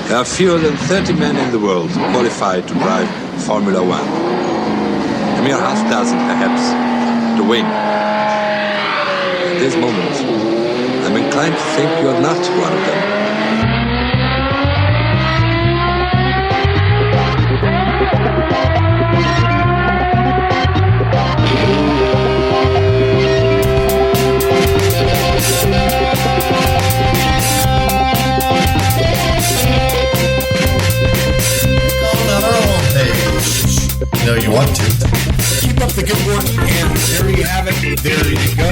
There are fewer than 30 men in the world qualified to drive Formula One. A mere half dozen, perhaps, to win. At this moment, I'm inclined to think you're not one of them. No, you want to. Keep up the good work, and there you have it. There you go.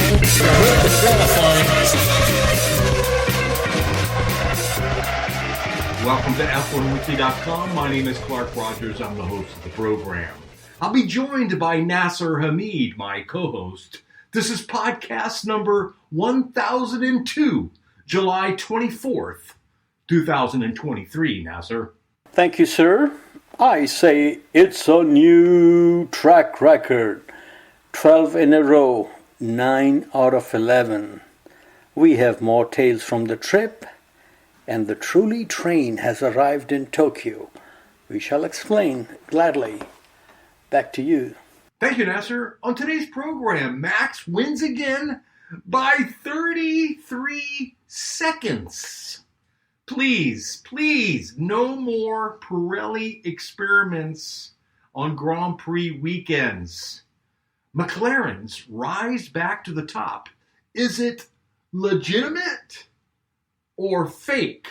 Welcome to F1Weekly.com. My name is Clark Rogers. I'm the host of the program. I'll be joined by NASIR Hamid, my co-host. This is podcast number 1002, July 24th, 2023, NASIR. Thank you, sir. I say it's a new track record. 12 in a row, 9 out of 11. We have more tales from the trip, and the Truly train has arrived in Tokyo. We shall explain gladly. Back to you. Thank you, NASIR. On today's program, Max wins again by 33 seconds. Please, no more Pirelli experiments on Grand Prix weekends. McLaren's rise back to the top. Is it legitimate or fake?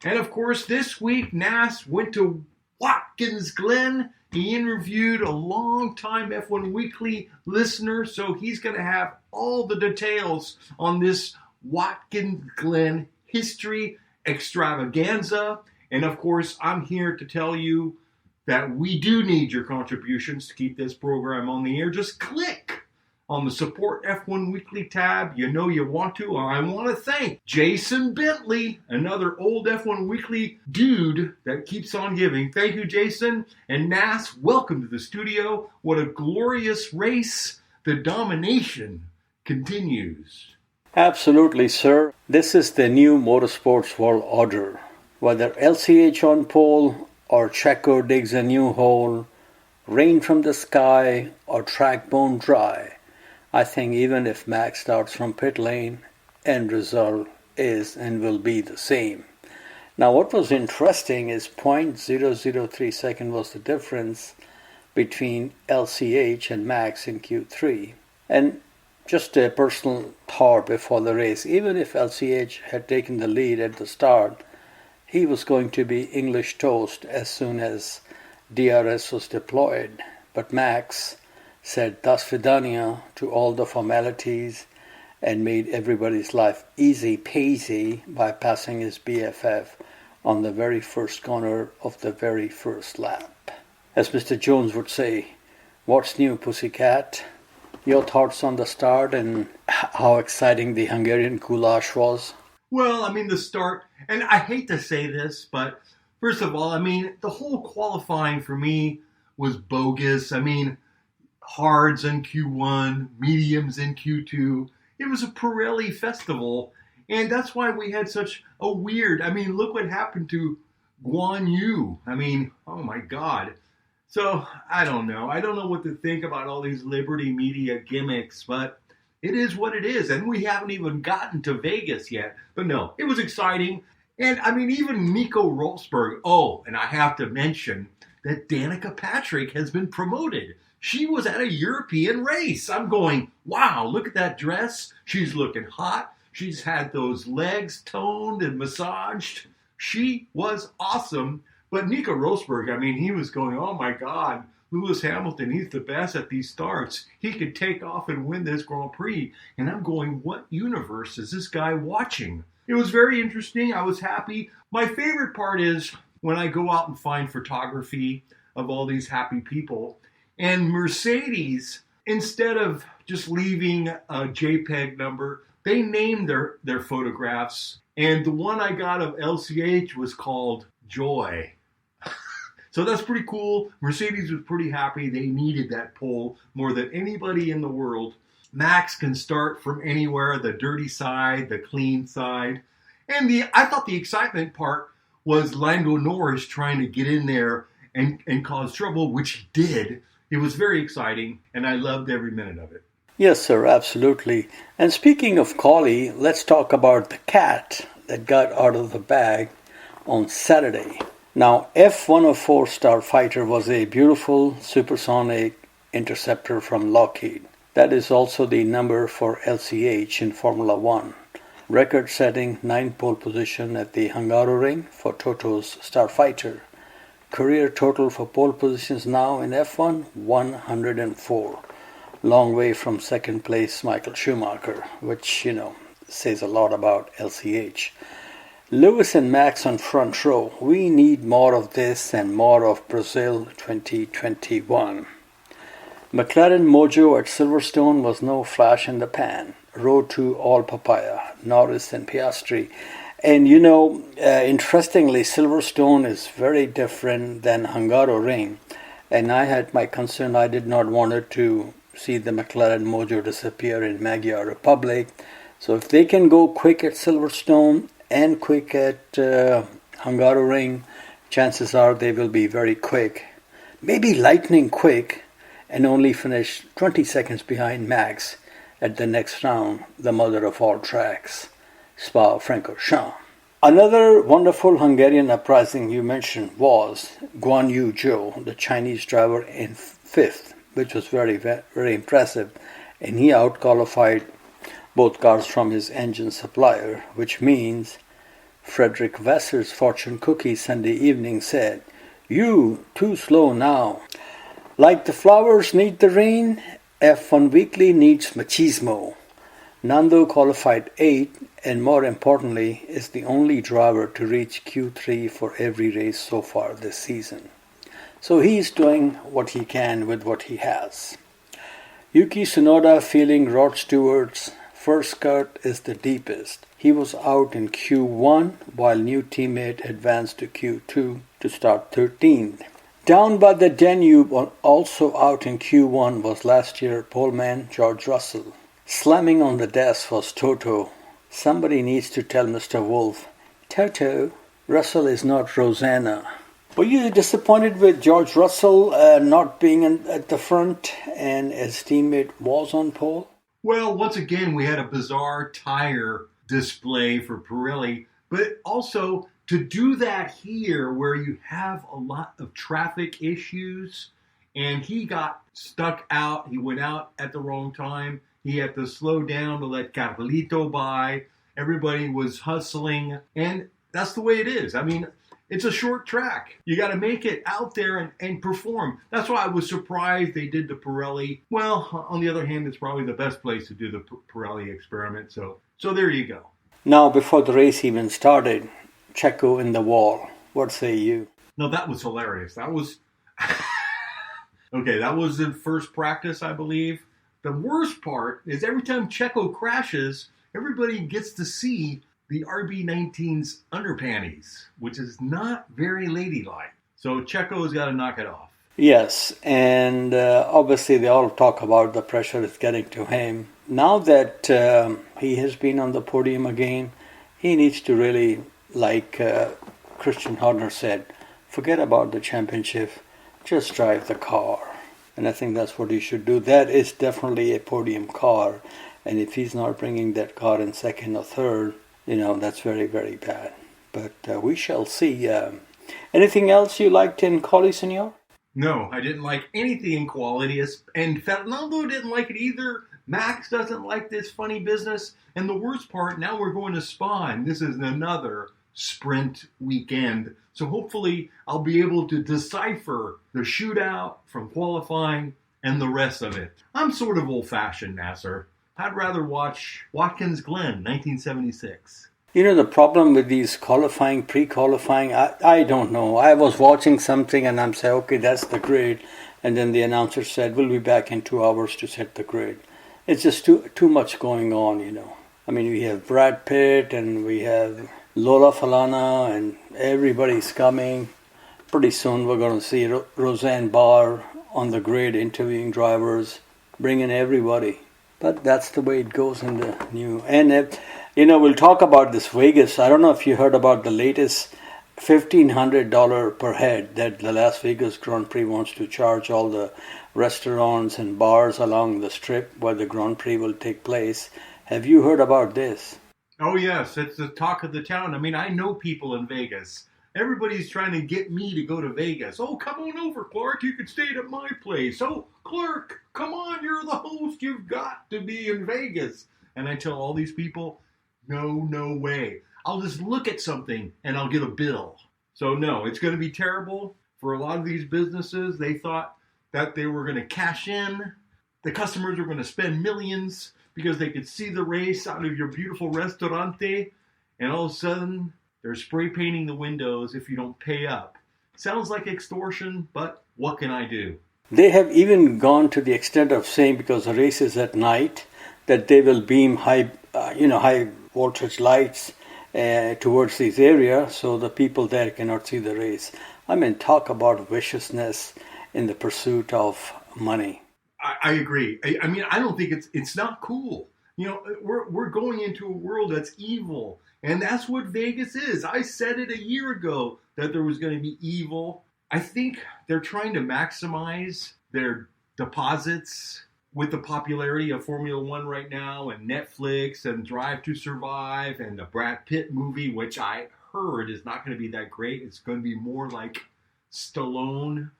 And of course, this week, Nas went to Watkins Glen. He interviewed a long-time F1 Weekly listener, so he's going to have all the details on this Watkins Glen history extravaganza. And of course, I'm here to tell you that we do need your contributions to keep this program on the air. Just click on the Support F1 Weekly tab. You know you want to. I want to thank Jason Bentley, another old F1 Weekly dude that keeps on giving. Thank you, Jason. And Nas, welcome to the studio. What a glorious race. The domination continues. Absolutely, sir. This is the new motorsports world order. Whether LCH on pole or Checo digs a new hole, rain from the sky or track bone dry, I think even if Max starts from pit lane, end result is and will be the same. Now what was interesting is 0.003 second was the difference between LCH and Max in Q3. And just a personal thought before the race, even if LCH had taken the lead at the start, he was going to be English toast as soon as DRS was deployed. But Max said das vidania to all the formalities and made everybody's life easy peasy by passing his BFF on the very first corner of the very first lap. As Mr. Jones would say, what's new, pussycat? Your thoughts on the start and how exciting the Hungarian goulash was? Well, I mean, the start, and I hate to say this, but first of all, I mean, the whole qualifying for me was bogus. I mean, hards in Q1, mediums in Q2. It was a Pirelli festival, and that's why we had such a weird, I mean, look what happened to Guan Yu. I mean, oh my God. So, I don't know. I don't know what to think about all these Liberty Media gimmicks, but it is what it is. And we haven't even gotten to Vegas yet. But no, it was exciting. And I mean, even Nico Rosberg. Oh, and I have to mention that Danica Patrick has been promoted. She was at a European race. I'm going, wow, look at that dress. She's looking hot. She's had those legs toned and massaged. She was awesome. But Nico Rosberg, I mean, he was going, oh my God, Lewis Hamilton, he's the best at these starts. He could take off and win this Grand Prix. And I'm going, what universe is this guy watching? It was very interesting. I was happy. My favorite part is when I go out and find photography of all these happy people. And Mercedes, instead of just leaving a JPEG number, they named their photographs. And the one I got of LCH was called Joy. So that's pretty cool. Mercedes was pretty happy. They needed that pole more than anybody in the world. Max can start from anywhere, the dirty side, the clean side. And I thought the excitement part was Lando Norris trying to get in there and cause trouble, which he did. It was very exciting, and I loved every minute of it. Yes, sir, absolutely. And speaking of collie, let's talk about the cat that got out of the bag on Saturday. Now, F-104 Starfighter was a beautiful supersonic interceptor from Lockheed. That is also the number for LCH in Formula One. Record-setting 9 pole position at the Hungaroring for Toto's Starfighter. Career total for pole positions now in F1, 104. Long way from second place Michael Schumacher, which, says a lot about LCH. Lewis and Max on front row. We need more of this and more of Brazil 2021. McLaren Mojo at Silverstone was no flash in the pan. Road to all papaya, Norris and Piastri. And interestingly, Silverstone is very different than Hungaroring. And I had my concern. I did not want it to see the McLaren Mojo disappear in Magyar Republic. So if they can go quick at Silverstone and quick at Hungaroring, chances are they will be very quick. Maybe lightning quick and only finish 20 seconds behind Max at the next round, the mother of all tracks, Spa-Francorchamps. Another wonderful Hungarian uprising you mentioned was Guan Yu Zhou, the Chinese driver in 5th, which was very, very impressive. And he out-qualified both cars from his engine supplier, which means Frederick Vassar's fortune cookie Sunday evening said, "You, too slow now. Like the flowers need the rain, F1Weekly needs machismo." Nando qualified 8th and more importantly is the only driver to reach Q3 for every race so far this season. So he's doing what he can with what he has. Yuki Tsunoda feeling Rod Stewart's first cut is the deepest. He was out in Q1 while new teammate advanced to Q2 to start 13th. Down by the Danube, also out in Q1 was last year poleman George Russell. Slamming on the desk was Toto. Somebody needs to tell Mr. Wolf, "Toto, Russell is not Rosanna." Were you disappointed with George Russell not being at the front and his teammate was on pole? Well, once again, we had a bizarre tire display for Pirelli, but also to do that here where you have a lot of traffic issues and he got stuck out. He went out at the wrong time. He had to slow down to let Carlito by. Everybody was hustling, and that's the way it is. I mean, it's a short track. You got to make it out there and perform. That's why I was surprised they did the Pirelli. Well, on the other hand, it's probably the best place to do the Pirelli experiment. So there you go. Now, before the race even started, Checo in the wall. What say you? No, that was hilarious. That was... Okay, that was the first practice, I believe. The worst part is every time Checo crashes, everybody gets to see the RB19's underpanties, which is not very ladylike. So Checo's got to knock it off. Yes, and obviously they all talk about the pressure it's getting to him. Now that he has been on the podium again, he needs to really, like Christian Horner said, forget about the championship, just drive the car. And I think that's what he should do. That is definitely a podium car. And if he's not bringing that car in second or third, that's very, very bad. But we shall see. Anything else you liked in Quali, Senor? No, I didn't like anything in quality. And Fernando didn't like it either. Max doesn't like this funny business. And the worst part, now we're going to Spa. And this is another sprint weekend. So hopefully I'll be able to decipher the shootout from qualifying and the rest of it. I'm sort of old-fashioned, NASIR. I'd rather watch WATKINS GLEN, 1976. The problem with these qualifying, pre-qualifying, I don't know. I was watching something and I'm saying, okay, that's the grid. And then the announcer said, we'll be back in 2 hours to set the grid. It's just too much going on, I mean, we have Brad Pitt and we have Lola Falana and everybody's coming. Pretty soon we're going to see Roseanne Barr on the grid interviewing drivers, bringing everybody. But that's the way it goes in the new. And, we'll talk about this Vegas. I don't know if you heard about the latest $1,500 per head that the Las Vegas Grand Prix wants to charge all the restaurants and bars along the strip where the Grand Prix will take place. Have you heard about this? Oh, yes, it's the talk of the town. I mean, I know people in Vegas. Everybody's trying to get me to go to Vegas. Oh, come on over, Clark. You can stay at my place. Oh, Clark, come on. You're the host. You've got to be in Vegas. And I tell all these people, no way. I'll just look at something and I'll get a bill. So, no, it's going to be terrible for a lot of these businesses. They thought that they were going to cash in. The customers are going to spend millions because they could see the race out of your beautiful restaurante. And all of a sudden, they're spray painting the windows if you don't pay up. Sounds like extortion, but what can I do? They have even gone to the extent of saying, because the race is at night, that they will beam high voltage lights towards these areas so the people there cannot see the race. I mean, talk about viciousness in the pursuit of money. I agree. I mean, I don't think it's not cool. You know, we're going into a world that's evil, and that's what Vegas is. I said it a year ago that there was going to be evil. I think they're trying to maximize their deposits with the popularity of Formula One right now, and Netflix, and Drive to Survive, and the Brad Pitt movie, which I heard is not going to be that great. It's going to be more like Stallone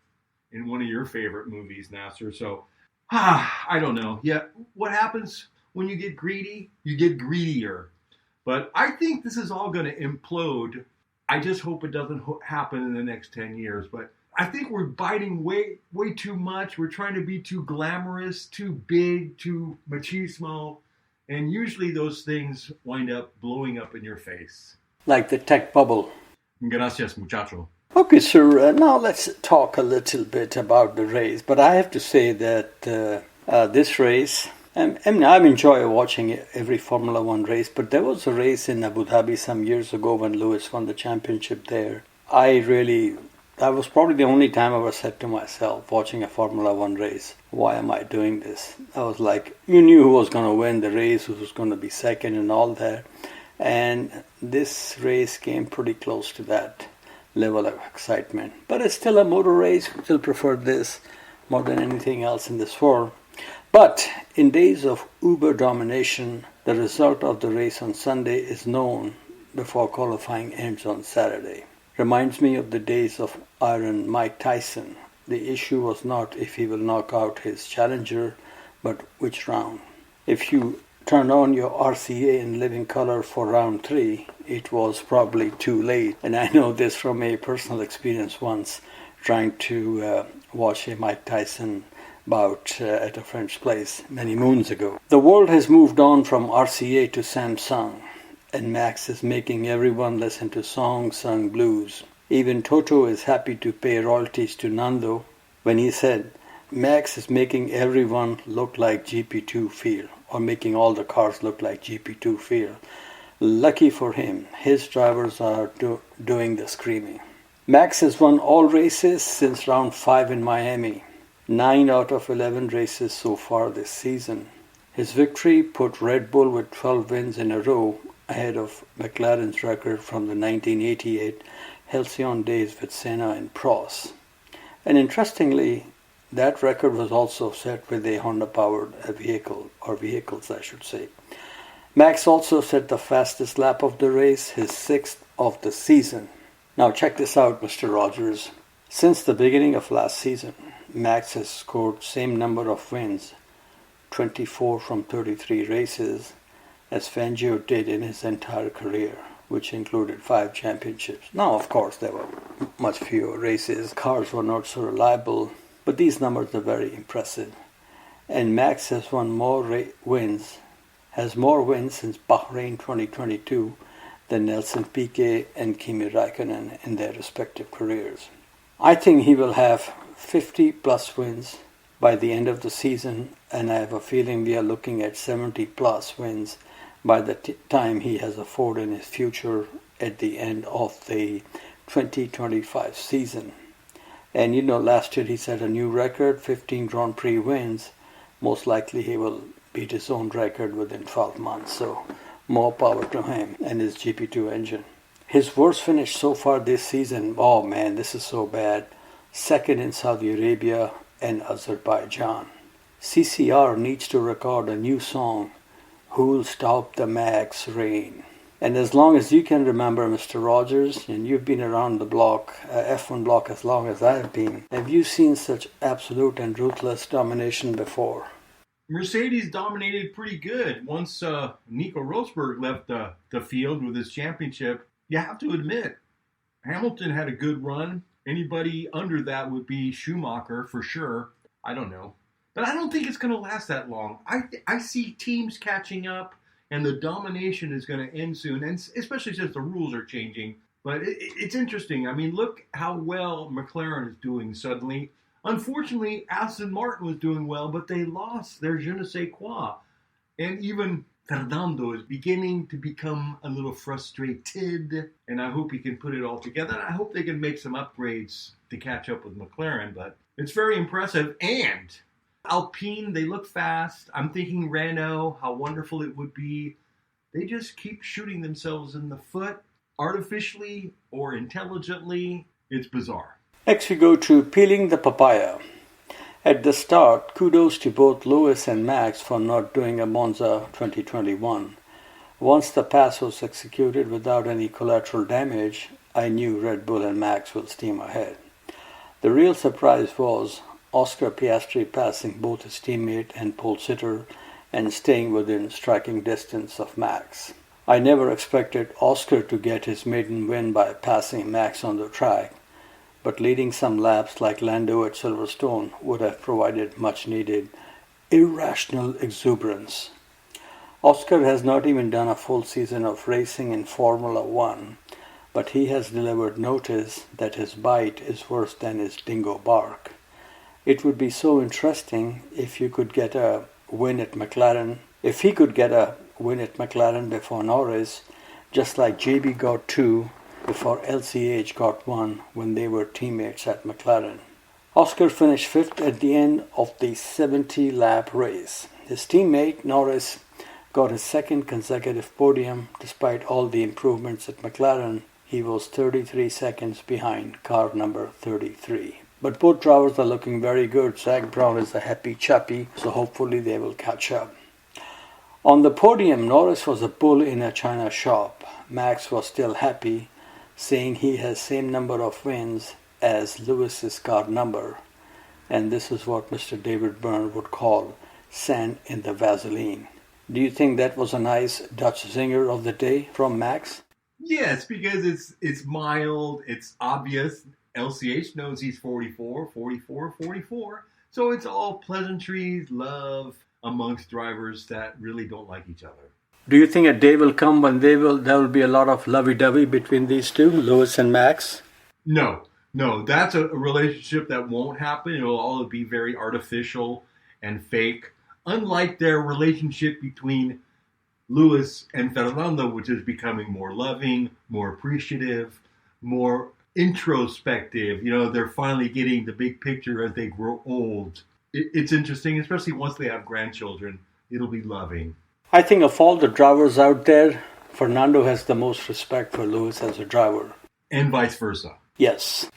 in one of your favorite movies, NASIR. So, I don't know. Yeah, what happens when you get greedy? You get greedier. But I think this is all going to implode. I just hope it doesn't happen in the next 10 years. But I think we're biting way too much. We're trying to be too glamorous, too big, too machismo. And usually those things wind up blowing up in your face. Like the tech bubble. Gracias, muchacho. Okay, sir. Now let's talk a little bit about the race. But I have to say that this race, I enjoy watching every Formula One race. But there was a race in Abu Dhabi some years ago when Lewis won the championship there. That was probably the only time I ever said to myself, watching a Formula One race, why am I doing this? I was like, you knew who was going to win the race, who was going to be second and all that. And this race came pretty close to that level of excitement. But it's still a motor race. I still prefer this more than anything else in this world. But in days of uber domination, the result of the race on Sunday is known before qualifying ends on Saturday. Reminds me of the days of Iron Mike Tyson. The issue was not if he will knock out his challenger, but which round. If you turned on your RCA in living color for round 3, it was probably too late. And I know this from a personal experience once, trying to watch a Mike Tyson bout at a friend's place many moons ago. The world has moved on from RCA to Samsung. And Max is making everyone listen to songs sung blues. Even Toto is happy to pay royalties to Nando when he said, Max is making everyone look like GP2 Field, or making all the cars look like GP2 Field. Lucky for him, his drivers are doing the screaming. Max has won all races since round 5 in Miami. 9 out of 11 races so far this season. His victory put Red Bull with 12 wins in a row ahead of McLaren's record from the 1988 Halcyon days with Senna and Prost. And interestingly, that record was also set with a Honda-powered vehicle, or vehicles I should say. Max also set the fastest lap of the race, his 6th of the season. Now check this out, Mr. Rogers. Since the beginning of last season, Max has scored same number of wins, 24 from 33 races, as Fangio did in his entire career, which included 5 championships. Now, of course, there were much fewer races. Cars were not so reliable, but these numbers are very impressive. And Max has won more wins since Bahrain 2022 than Nelson Piquet and Kimi Raikkonen in their respective careers. I think he will have 50 plus wins by the end of the season, and I have a feeling we are looking at 70 plus wins by the time he has a Ford in his future at the end of the 2025 season. And last year he set a new record, 15 Grand Prix wins. Most likely he will beat his own record within 12 months. So more power to him and his GP2 engine. His worst finish so far this season, oh man, this is so bad. Second in Saudi Arabia and Azerbaijan. CCR needs to record a new song, Who'll Stop the Max Rain? And as long as you can remember, Mr. Rogers, and you've been around the block, F1 block as long as I've been, have you seen such absolute and ruthless domination before? Mercedes dominated pretty good. Once Nico Rosberg left the field with his championship, you have to admit, Hamilton had a good run. Anybody under that would be Schumacher for sure. I don't know. But I don't think it's going to last that long. I see teams catching up, and the domination is going to end soon, and especially since the rules are changing. But it's interesting. I mean, look how well McLaren is doing suddenly. Unfortunately, Aston Martin was doing well, but they lost their je ne sais quoi. And even Fernando is beginning to become a little frustrated, and I hope he can put it all together. And I hope they can make some upgrades to catch up with McLaren, but it's very impressive. And Alpine, they look fast. I'm thinking Renault, how wonderful it would be. They just keep shooting themselves in the foot, artificially or intelligently. It's bizarre. Next we go to peeling the papaya. At the start, kudos to both Lewis and Max for not doing a Monza 2021. Once the pass was executed without any collateral damage, I knew Red Bull and Max will steam ahead. The real surprise was Oscar Piastri passing both his teammate and pole sitter and staying within striking distance of Max. I never expected Oscar to get his maiden win by passing Max on the track, but leading some laps like Lando at Silverstone would have provided much needed irrational exuberance. Oscar has not even done a full season of racing in Formula One, but he has delivered notice that his bite is worse than his dingo bark. It would be so interesting if you could get a win at McLaren, if he could get a win at McLaren before Norris, just like JB got two before LCH got one when they were teammates at McLaren. Oscar finished fifth at the end of the 70-lap race. His teammate Norris got his second consecutive podium. Despite all the improvements at McLaren, he was 33 seconds behind car number 33. But both drivers are looking very good. Zach Brown is a happy chappy, so hopefully they will catch up. On the podium, Norris was a bull in a china shop. Max was still happy, saying he has same number of wins as Lewis's car number, and this is what Mr. David Byrne would call sand in the Vaseline. Do you think that was a nice Dutch zinger of the day from Max? Yes, because it's mild, it's obvious. LCH knows he's 44, so it's all pleasantries, love amongst drivers that really don't like each other. Do you think a day will come when there will be a lot of lovey-dovey between these two, Lewis and Max? No, that's a relationship that won't happen. It will all be very artificial and fake. Unlike their relationship between Lewis and Fernando, which is becoming more loving, more appreciative, more introspective. You know, they're finally getting the big picture as they grow old. It's interesting, especially once they have grandchildren. It'll be loving. I think of all the drivers out there, Fernando has the most respect for Lewis as a driver. And vice versa. Yes.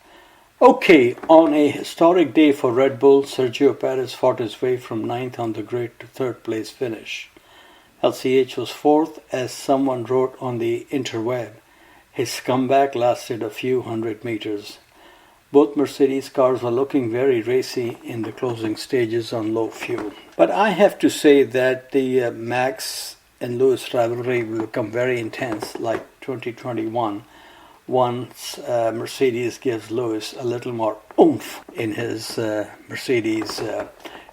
Okay, on a historic day for Red Bull, Sergio Perez fought his way from 9th on the grid to 3rd place finish. LCH was 4th, as someone wrote on the interweb. His comeback lasted a few hundred meters. Both Mercedes cars were looking very racy in the closing stages on low fuel. But I have to say that the Max and Lewis rivalry will become very intense like 2021 once Mercedes gives Lewis a little more oomph in his Mercedes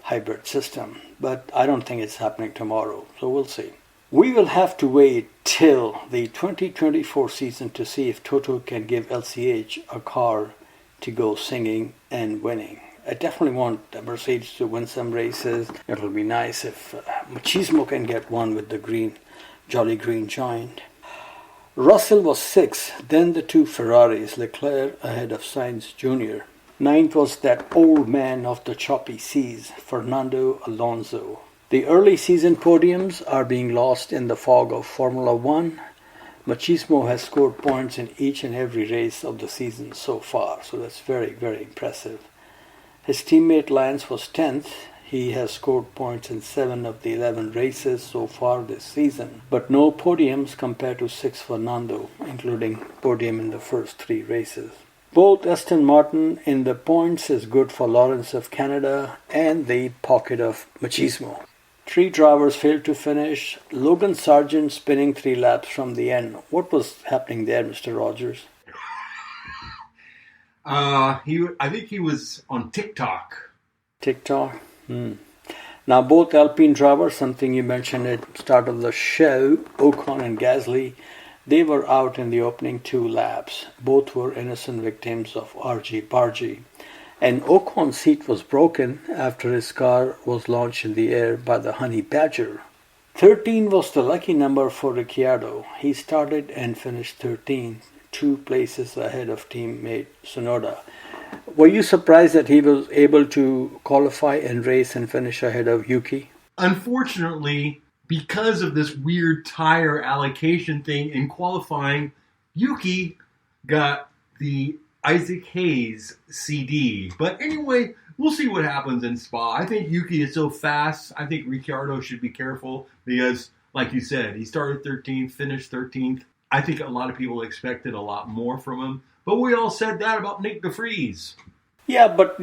hybrid system. But I don't think it's happening tomorrow, so we'll see. We will have to wait till the 2024 season to see if Toto can give LCH a car to go singing and winning. I definitely want Mercedes to win some races. It'll be nice if Machismo can get one with the Jolly Green Giant. Russell was 6th, then the two Ferraris, Leclerc ahead of Sainz Jr. 9th was that old man of the choppy seas, Fernando Alonso. The early season podiums are being lost in the fog of Formula One. Machismo has scored points in each and every race of the season so far, so that's very, very impressive. His teammate Lance was 10th. He has scored points in 7 of the 11 races so far this season, but no podiums compared to 6 for Nando, including podium in the first 3 races. Both Aston Martin in the points is good for Lawrence of Canada and the pocket of Machismo. 3 drivers failed to finish. Logan Sargent spinning 3 laps from the end. What was happening there, Mr. Rogers? I think he was on TikTok. TikTok? Now both Alpine drivers, something you mentioned at the start of the show, Ocon and Gasly, they were out in the opening 2 laps. Both were innocent victims of argy-bargy. And Ocon's seat was broken after his car was launched in the air by the Honey Badger. 13 was the lucky number for Ricciardo. He started and finished 13th, 2 places ahead of teammate Tsunoda. Were you surprised that he was able to qualify and race and finish ahead of Yuki? Unfortunately, because of this weird tire allocation thing in qualifying, Yuki got the Isaac Hayes CD. But anyway, we'll see what happens in Spa. I think Yuki is so fast. I think Ricciardo should be careful because, like you said, he started 13th, finished 13th. I think a lot of people expected a lot more from him. But we all said that about Nick de Vries. Yeah, but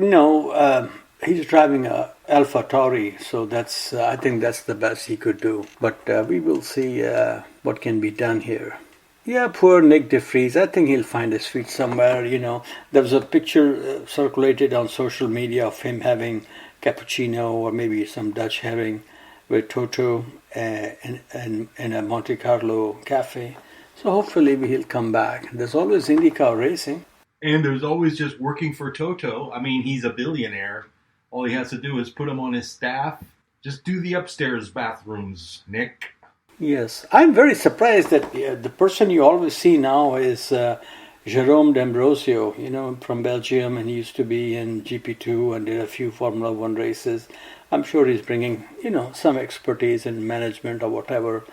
he's driving a Alpha Tauri, so that's I think that's the best he could do. But we will see what can be done here. Yeah, poor Nick de Vries. I think he'll find his feet somewhere. There was a picture circulated on social media of him having cappuccino or maybe some Dutch herring with Toto in a Monte Carlo cafe. So hopefully he'll come back. There's always IndyCar racing. And there's always just working for Toto. I mean, he's a billionaire. All he has to do is put him on his staff. Just do the upstairs bathrooms, Nick. Yes. I'm very surprised that the person you always see now is Jerome D'Ambrosio, from Belgium, and he used to be in GP2 and did a few Formula One races. I'm sure he's bringing, some expertise in management or whatever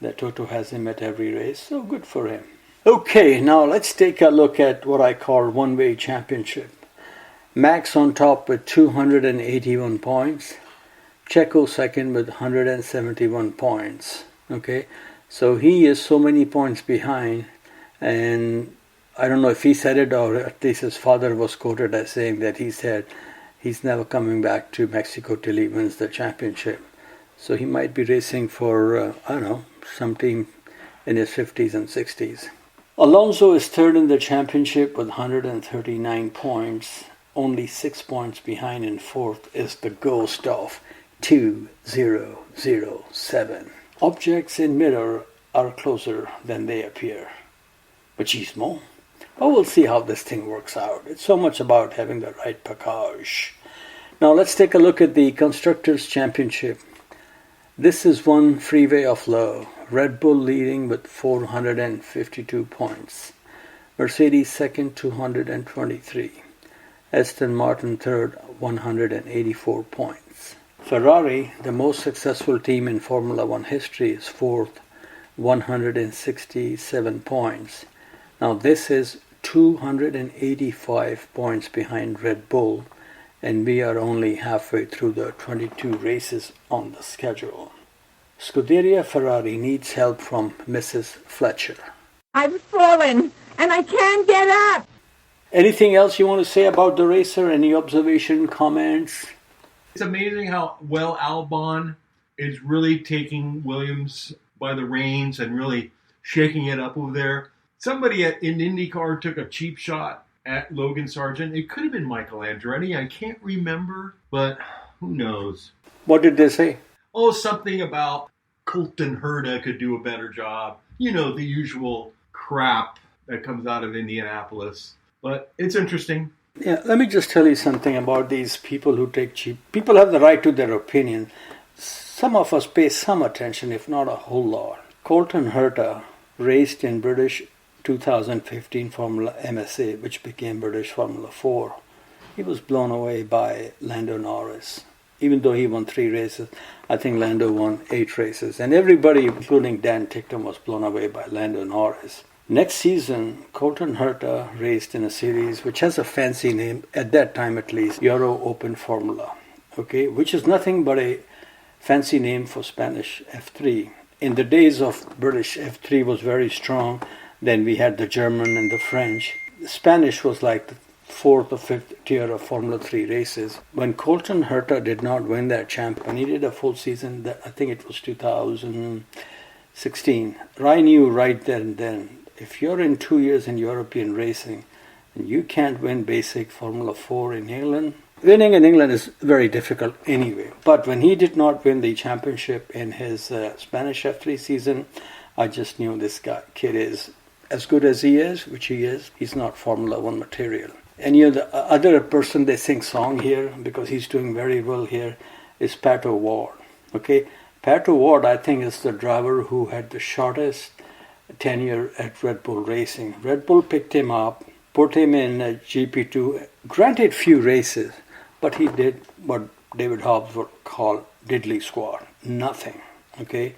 that Toto has him at every race. So good for him. Okay, now let's take a look at what I call one-way championship. Max on top with 281 points. Checo second with 171 points. Okay, so he is so many points behind, and I don't know if he said it or at least his father was quoted as saying that he said he's never coming back to Mexico till he wins the championship. So he might be racing for, some team in his 50s and 60s. Alonso is third in the championship with 139 points. Only 6 points behind in fourth is the ghost of 2007. Objects in mirror are closer than they appear. Machismo. But we'll see how this thing works out. It's so much about having the right package. Now let's take a look at the Constructors' Championship. This is one freeway of love. Red Bull leading with 452 points. Mercedes second, 223. Aston Martin third, 184 points. Ferrari, the most successful team in Formula One history, is fourth, 167 points. Now this is 285 points behind Red Bull, and we are only halfway through the 22 races on the schedule. Scuderia Ferrari needs help from Mrs. Fletcher. I've fallen, and I can't get up. Anything else you want to say about the racer? Any observation, comments? It's amazing how well Albon is really taking Williams by the reins and really shaking it up over there. Somebody in IndyCar took a cheap shot at Logan Sargent. It could have been Michael Andretti. I can't remember, but who knows? What did they say? Oh, something about Colton Herta could do a better job. The usual crap that comes out of Indianapolis. But it's interesting. Yeah, let me just tell you something about these people who take cheap. People have the right to their opinion. Some of us pay some attention, if not a whole lot. Colton Herta raced in British 2015 Formula MSA, which became British Formula 4. He was blown away by Lando Norris. Even though he won 3 races, I think Lando won 8 races. And everybody, including Dan Ticktum, was blown away by Lando Norris. Next season, Colton Herta raced in a series which has a fancy name, at that time at least, Euro Open Formula, okay, which is nothing but a fancy name for Spanish F3. In the days of British F3 was very strong, then we had the German and the French. The Spanish was like the 4th or 5th tier of Formula 3 races. When Colton Herta did not win that champion, he did a full season, I think it was 2016. I knew right then, if you're in 2 years in European racing and you can't win basic Formula 4 in England, winning in England is very difficult anyway. But when he did not win the championship in his Spanish F3 season, I just knew this kid is as good as he is, which he is. He's not Formula 1 material. And the other person they sing song here, because he's doing very well here, is Pat O'Ward. Okay, Pat O'Ward, I think, is the driver who had the shortest tenure at Red Bull Racing. Red Bull picked him up, put him in GP2, granted few races, but he did what David Hobbs would call diddly squat, nothing. Okay,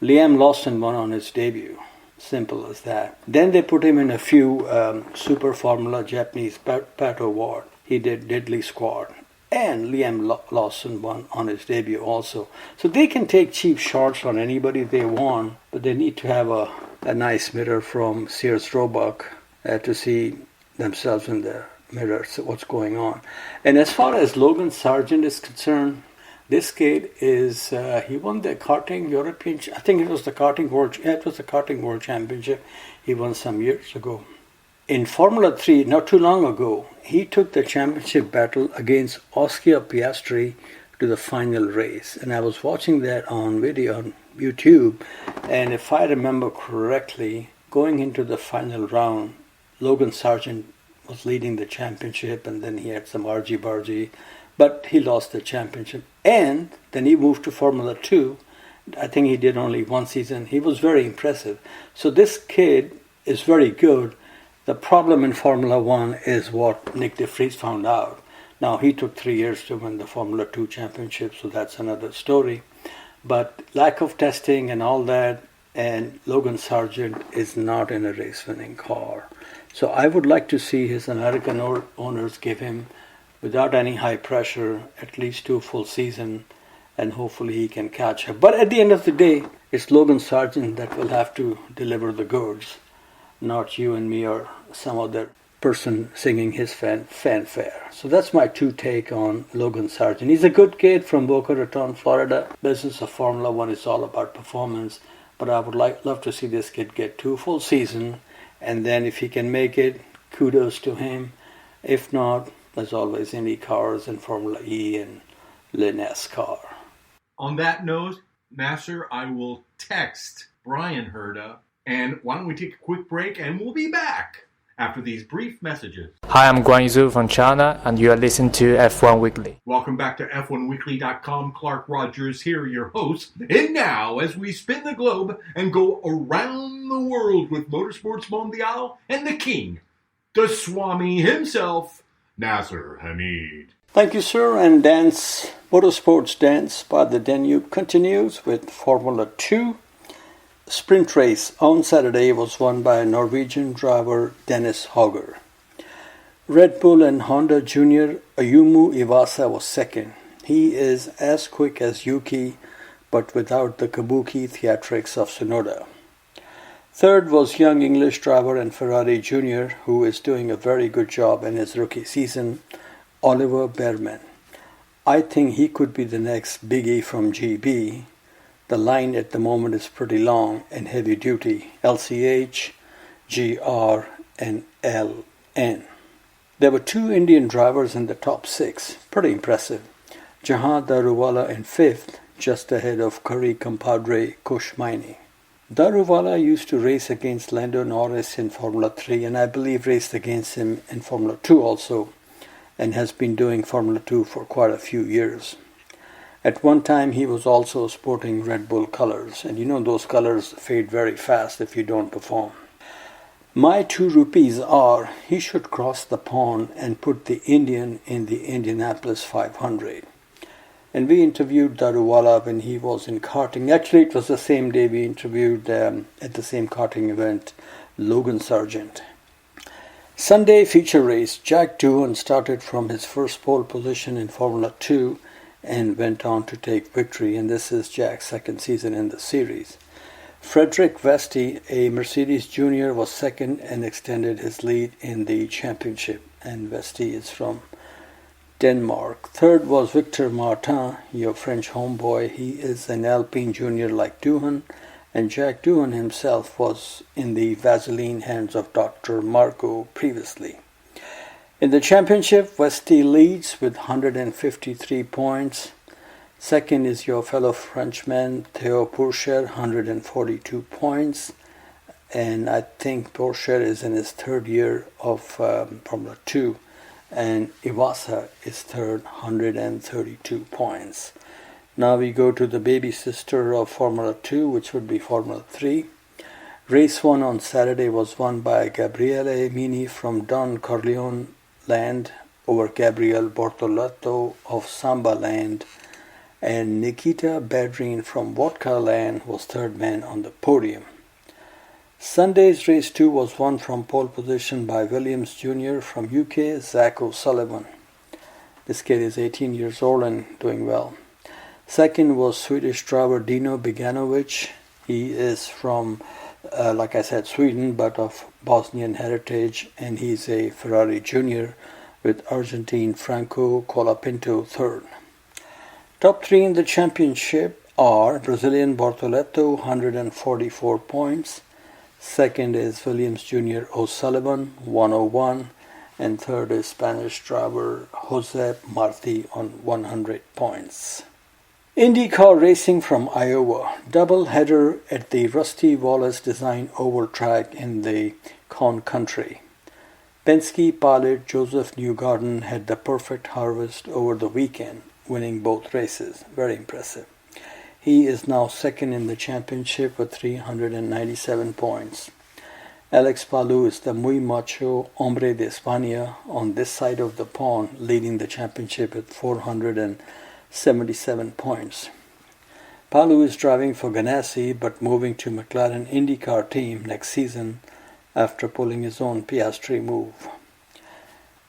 Liam Lawson won on his debut. Simple as that. Then they put him in a few Super Formula Japanese, Pat O'Ward. He did diddly squat. And Liam Lawson won on his debut also. So they can take cheap shots on anybody they want, but they need to have a nice mirror from Sears Roebuck to see themselves in the mirror, so what's going on. And as far as Logan Sargent is concerned, this kid is, he won the karting European, I think it was the karting world, it was the karting world championship he won some years ago. In Formula 3, not too long ago, he took the championship battle against Oscar Piastri to the final race. And I was watching that on video on YouTube. And if I remember correctly, going into the final round, Logan Sargent was leading the championship, and then he had some argy-bargy, but he lost the championship. And then he moved to Formula 2. I think he did only 1 season. He was very impressive. So this kid is very good. The problem in Formula 1 is what Nick de Vries found out. Now, he took 3 years to win the Formula 2 championship, so that's another story. But lack of testing and all that, and Logan Sargent is not in a race-winning car. So I would like to see his American owners give him, without any high pressure, at least 2 full seasons, and hopefully he can catch up. But at the end of the day, it's Logan Sargent that will have to deliver the goods, not you and me or some other person singing his fanfare. So that's my 2 take on Logan Sargent. He's a good kid from Boca Raton, Florida. Business of Formula 1 is all about performance, but I would love to see this kid get 2 full seasons, and then if he can make it, kudos to him. If not, there's always Indy cars and Formula E and NASCAR. On that note, NASIR, I will text Brian Herta, and why don't we take a quick break, and we'll be back after these brief messages. Hi, I'm Guan Yuzu from China, and you are listening to F1 Weekly. Welcome back to F1Weekly.com. Clark Rogers here, your host. And now, as we spin the globe and go around the world with Motorsports Mondial and the king, the Swami himself, Nasser Hamid. Thank you, sir. And Motorsports Dance by the Danube continues with Formula 2. Sprint race on Saturday was won by Norwegian driver Dennis Hauger. Red Bull and Honda Junior Ayumu Iwasa was second. He is as quick as Yuki, but without the kabuki theatrics of Tsunoda. Third was young English driver and Ferrari Junior, who is doing a very good job in his rookie season, Oliver Behrman. I think he could be the next biggie from GB. The line at the moment is pretty long and heavy duty, LCH, GR, and LN. There were 2 Indian drivers in the top 6, pretty impressive. Jahan Daruwala in 5th, just ahead of Curry compadre Kush Maini. Daruwala used to race against Lando Norris in Formula 3, and I believe raced against him in Formula 2 also, and has been doing Formula 2 for quite a few years. At one time, he was also sporting Red Bull colors, and you know those colors fade very fast if you don't perform. My 2 rupees are, he should cross the pond and put the Indian in the Indianapolis 500. And we interviewed Daruwala when he was in karting. Actually, it was the same day we interviewed at the same karting event Logan Sargent. Sunday feature race, Jack Doohan started from his first pole position in Formula 2 and went on to take victory, and this is Jack's second season in the series. Frederick Vesti, a Mercedes junior, was second and extended his lead in the championship, and Vesti is from Denmark. Third was Victor Martin, your French homeboy. He is an Alpine junior like Doohan, and Jack Doohan himself was in the Vaseline hands of Dr. Marco previously. In the championship, Vesti leads with 153 points. Second is your fellow Frenchman, Theo Pourchaire, 142 points. And I think Pourchaire is in his third year of Formula 2. And Iwasa is third, 132 points. Now we go to the baby sister of Formula 2, which would be Formula 3. Race 1 on Saturday was won by Gabriele Mini from Don Corleone Land over Gabriel Bortoletto of Samba Land, and Nikita Badrin from Vodka Land was third man on the podium. Sunday's race 2 was won from pole position by Williams Jr. from UK, Zach O'Sullivan. This kid is 18 years old and doing well. Second was Swedish driver Dino Beganovic. He is from, like I said, Sweden, but of Bosnian heritage, and he's a Ferrari junior with Argentine Franco Colapinto third. Top three in the championship are Brazilian Bortoletto, 144 points. Second is Williams Jr. O'Sullivan, 101. And third is Spanish driver Jose Marti on 100 points. IndyCar racing from Iowa. Double header at the Rusty Wallace Design Oval track in the Corn Country. Penske pilot Joseph Newgarden had the perfect harvest over the weekend, winning both races. Very impressive. He is now second in the championship with 397 points. Alex Palou is the muy macho hombre de España on this side of the pond, leading the championship with 477 points. Palou is driving for Ganassi but moving to McLaren IndyCar team next season after pulling his own Piastri move.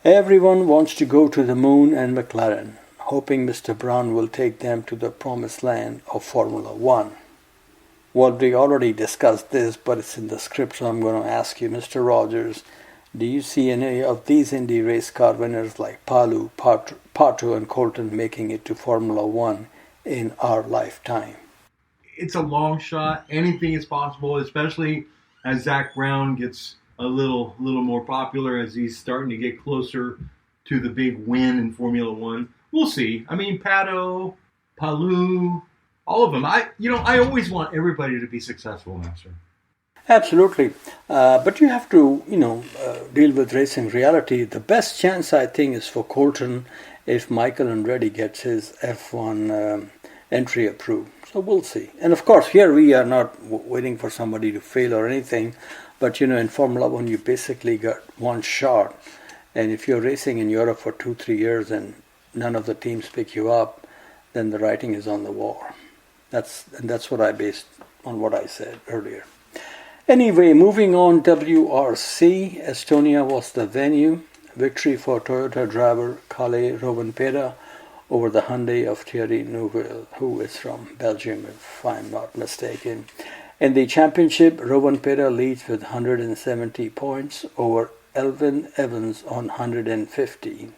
Everyone wants to go to the moon and McLaren, hoping Mr. Brown will take them to the promised land of Formula 1. Well, we already discussed this, but it's in the script, so I'm going to ask you, Mr. Rogers, do you see any of these Indy race car winners like Palou, Pato, and Colton making it to Formula 1 in our lifetime? It's a long shot. Anything is possible, especially as Zach Brown gets a little more popular, as he's starting to get closer to the big win in Formula 1. We'll see. I mean, Pato, Palou, all of them. I always want everybody to be successful, Master. Absolutely. But you have to, deal with racing reality. The best chance, I think, is for Colton if Michael Andretti gets his F1 entry approved. So we'll see. And of course, here we are not waiting for somebody to fail or anything. But, in Formula 1, you basically got one shot. And if you're racing in Europe for 2-3 years and none of the teams pick you up, then the writing is on the wall. That's what I based on what I said earlier. Anyway, moving on, WRC, Estonia was the venue. Victory for Toyota driver Kalle Rovanperä over the Hyundai of Thierry Neuville, who is from Belgium, if I'm not mistaken. In the championship, Rovanperä leads with 170 points over Elvin Evans on 115.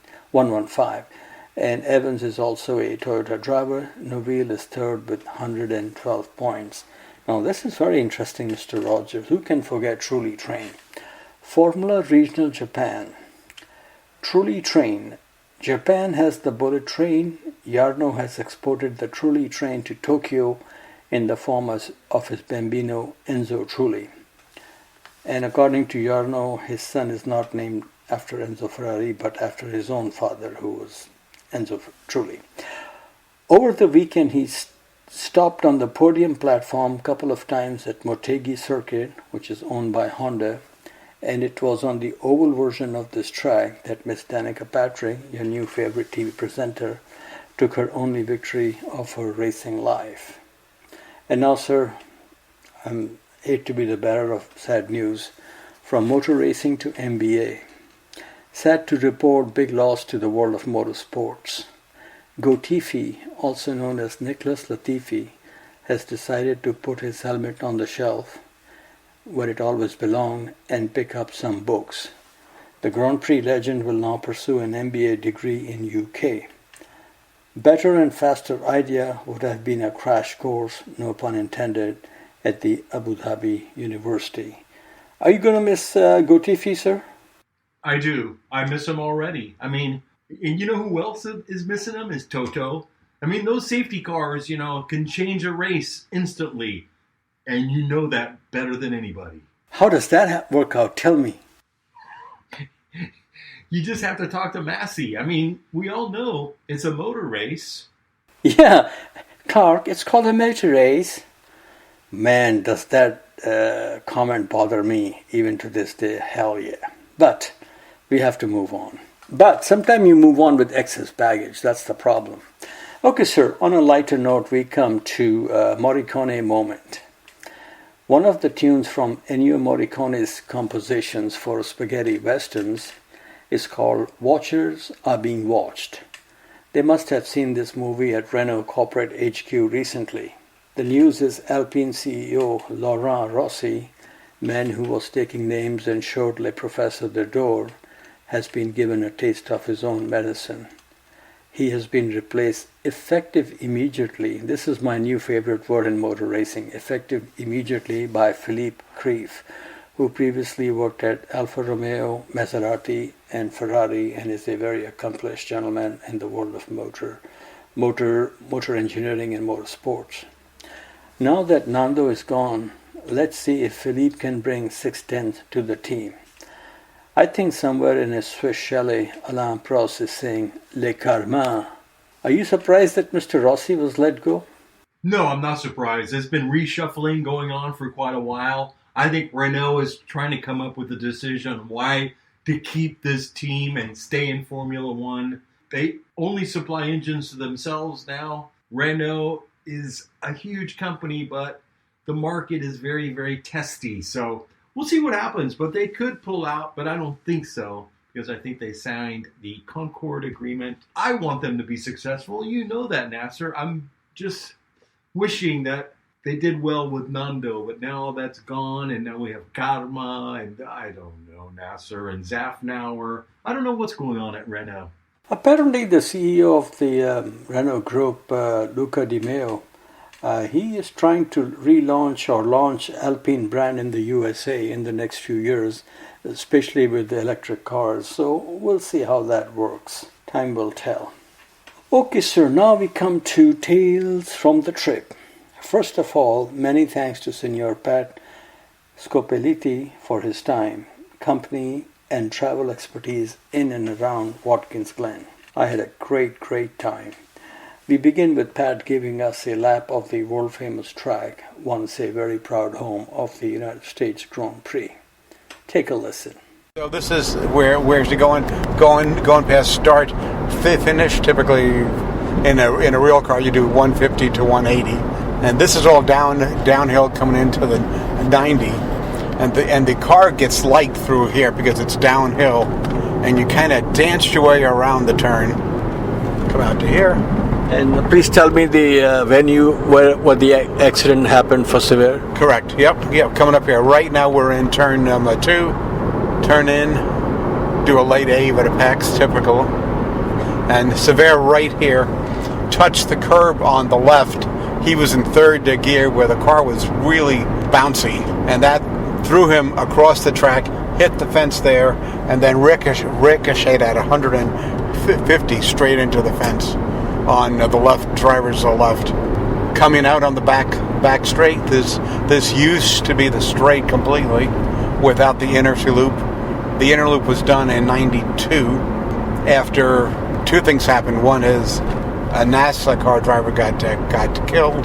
And Evans is also a Toyota driver. Neuville is third with 112 points. Now this is very interesting, Mr. Rogers. Who can forget Truly Train? Formula Regional Japan. Truly Train. Japan has the bullet train. Jarno has exported the Truly Train to Tokyo in the form of his bambino Enzo Trulli. And according to Jarno, his son is not named after Enzo Ferrari, but after his own father, who was Enzo Trulli. Over the weekend, he stopped on the podium platform a couple of times at Motegi Circuit, which is owned by Honda, and it was on the oval version of this track that Miss Danica Patrick, your new favorite TV presenter, took her only victory of her racing life. And now, sir, I hate to be the bearer of sad news. From motor racing to NBA. Sad to report big loss to the world of motorsports. Latifi, also known as Nicholas Latifi, has decided to put his helmet on the shelf where it always belonged and pick up some books. The Grand Prix legend will now pursue an MBA degree in UK. Better and faster idea would have been a crash course, no pun intended, at the Abu Dhabi University. Are you going to miss Latifi, sir? I do. I miss him already. I mean, and you know who else is missing him? Is Toto. I mean, those safety cars, can change a race instantly. And you know that better than anybody. How does that work out? Tell me. You just have to talk to Massey. I mean, we all know it's a motor race. Yeah, Clark, it's called a motor race. Man, does that comment bother me even to this day. Hell yeah. But we have to move on. But sometimes you move on with excess baggage. That's the problem. Okay, sir, on a lighter note, we come to Morricone moment. One of the tunes from Ennio Morricone's compositions for spaghetti westerns is called Watchers Are Being Watched. They must have seen this movie at Renault Corporate HQ recently. The news is Alpine CEO Laurent Rossi, man who was taking names and showed Le Professeur the door, has been given a taste of his own medicine. He has been replaced effective immediately. This is my new favorite word in motor racing, effective immediately, by Philippe Krief, who previously worked at Alfa Romeo, Maserati, and Ferrari, and is a very accomplished gentleman in the world of motor engineering and motorsports. Now that Nando is gone, let's see if Philippe can bring 6/10 to the team. I think somewhere in his Swiss chalet, Alain Prost is saying, Le Karma. Are you surprised that Mr. Rossi was let go? No, I'm not surprised. There's been reshuffling going on for quite a while. I think Renault is trying to come up with a decision on why to keep this team and stay in Formula One. They only supply engines to themselves now. Renault is a huge company, but the market is very, very testy. So we'll see what happens. But they could pull out, but I don't think so, because I think they signed the Concord Agreement. I want them to be successful. You know that, NASIR. I'm just wishing that they did well with Nando, but now that's gone, and now we have Karma, and I don't know, NASIR, and Zafnauer. I don't know what's going on at Renault. Apparently the CEO of the Renault Group, Luca Di Meo, he is trying to relaunch or launch Alpine brand in the USA in the next few years, especially with the electric cars. So we'll see how that works. Time will tell. Okay, sir, now we come to Tales from the Trip. First of all, many thanks to Signor Pat Scopelliti for his time, company, and travel expertise in and around Watkins Glen. I had a great time. We begin with Pat giving us a lap of the world-famous track, once a very proud home of the United States Grand Prix. Take a listen. So this is where it's going past start, finish. Typically, in a real car, you do 150 to 180, and this is all downhill coming into the 90. And the car gets light through here because it's downhill, and you kind of dance your way around the turn. Come out to here. And please tell me the venue where the accident happened for Severe. Correct. Yep. Coming up here. Right now we're in turn number 2. Turn in, do a light A with a PAX, typical. And Severe right here touched the curb on the left. He was in third gear where the car was really bouncy, and that threw him across the track, hit the fence there, and then ricocheted at 150 straight into the fence on the left, driver's left. Coming out on the back straight, this used to be the straight completely without the inner loop. The inner loop was done in 92 after two things happened. One is a NASA car driver got killed.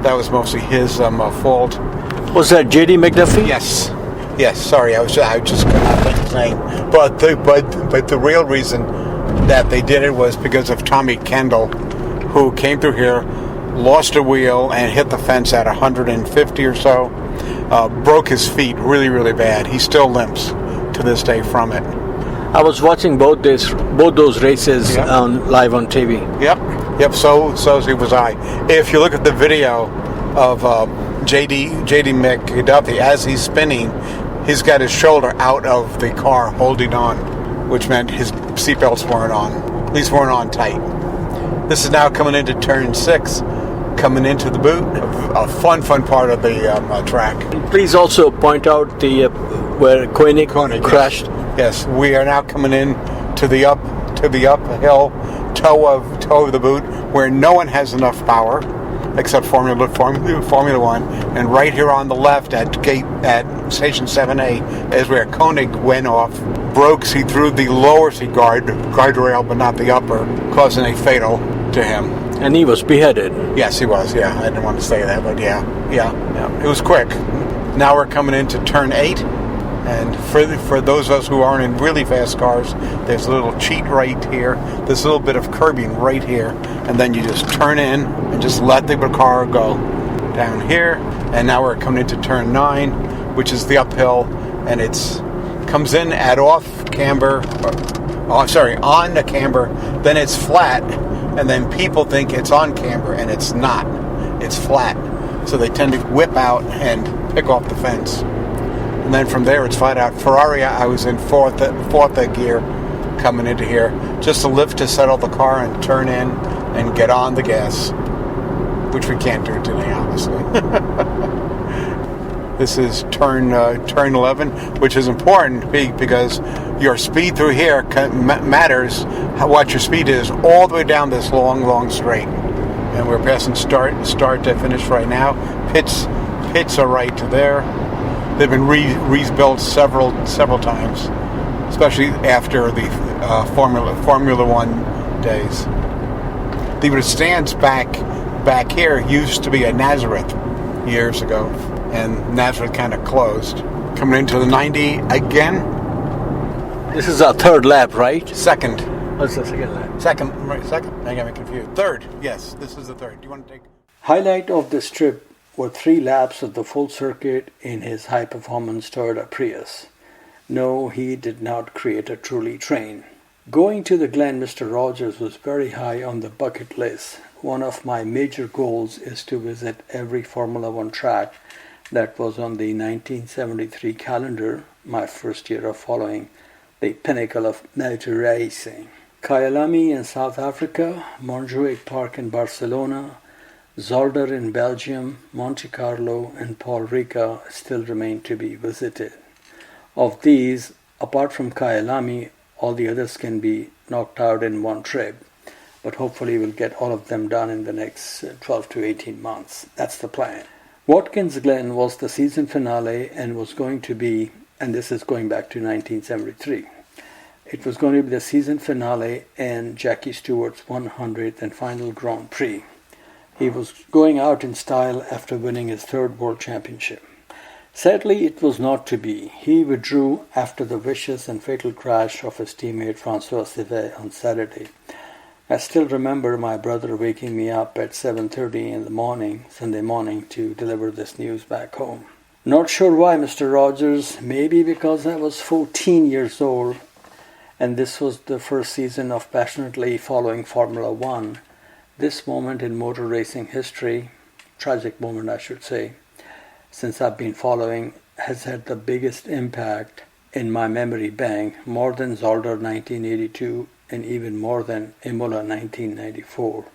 That was mostly his fault. Was that J.D. McDuffie? Yes. Sorry, I just could not think his name. But the real reason that they did it was because of Tommy Kendall, who came through here, lost a wheel, and hit the fence at 150 or so. Broke his feet really, really bad. He still limps to this day from it. I was watching both those races live on TV. Yep. So was I. If you look at the video of JD McDuffie as he's spinning, he's got his shoulder out of the car holding on, which meant his seatbelts weren't on. At least weren't on tight. This is now coming into turn 6, coming into the boot. A fun part of the track. Please also point out where Koenig crashed. Yes, we are now coming in to the uphill toe of the boot, where no one has enough power except Formula 1, and right here on the left at station 7A is where Koenig went off, broke. He threw the lower seat guardrail, but not the upper, causing a fatal to him. And he was beheaded. Yes, he was. Yeah, I didn't want to say that, but yeah, it was quick. Now we're coming into turn 8. And for those of us who aren't in really fast cars, there's a little cheat right here. There's a little bit of curbing right here. And then you just turn in and just let the car go down here. And now we're coming into turn 9, which is the uphill. And it's comes in at on the camber. Then it's flat. And then people think it's on camber, and it's not. It's flat. So they tend to whip out and pick off the fence. And then from there, it's flat out. Ferrari, I was in fourth gear coming into here. Just a lift to settle the car and turn in and get on the gas, which we can't do today, obviously. This is turn 11, which is important because your speed through here matters what your speed is all the way down this long straight. And we're passing start to finish right now. Pits are right to there. They've been rebuilt several times, especially after the Formula 1 days. The stands back here used to be a Nazareth years ago, and Nazareth kind of closed. Coming into the 90 again. This is our third lap, right? Second. Oh, it's the second lap. Second. I got me confused. Third. Yes, this is the third. Do you want to take? Highlight of this trip were 3 laps of the full circuit in his high-performance Toyota Prius. No, he did not create a truly train. Going to the GLEN, Mr. Rogers was very high on the bucket list. One of my major goals is to visit every Formula 1 track that was on the 1973 calendar, my first year of following the pinnacle of motor racing. Kyalami in South Africa, Montjuic Park in Barcelona, Zolder in Belgium, Monte Carlo, and Paul Ricca still remain to be visited. Of these, apart from Kyalami, all the others can be knocked out in one trip, but hopefully we'll get all of them done in the next 12 to 18 months. That's the plan. Watkins Glen was the season finale and was going to be, and this is going back to 1973, it was going to be the season finale and Jackie Stewart's 100th and final Grand Prix. He was going out in style after winning his 3rd World Championship. Sadly, it was not to be. He withdrew after the vicious and fatal crash of his teammate Francois Civet on Saturday. I still remember my brother waking me up at 7:30 in the morning, Sunday morning, to deliver this news back home. Not sure why, Mr. Rogers. Maybe because I was 14 years old and this was the first season of passionately following Formula 1. This moment in motor racing history, tragic moment I should say, since I've been following, has had the biggest impact in my memory bank, more than Zolder 1982 and even more than Imola 1994.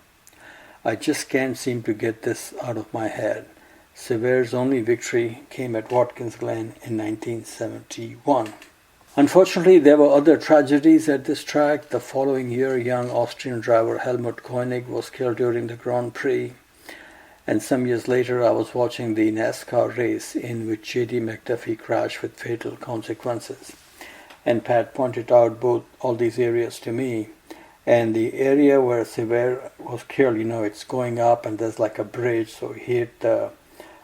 I just can't seem to get this out of my head. Sever's only victory came at Watkins Glen in 1971. Unfortunately, there were other tragedies at this track. The following year, young Austrian driver Helmut Koenig was killed during the Grand Prix. And some years later, I was watching the NASCAR race in which J.D. McDuffie crashed with fatal consequences. And Pat pointed out all these areas to me. And the area where Sever was killed, it's going up and there's like a bridge. So he hit the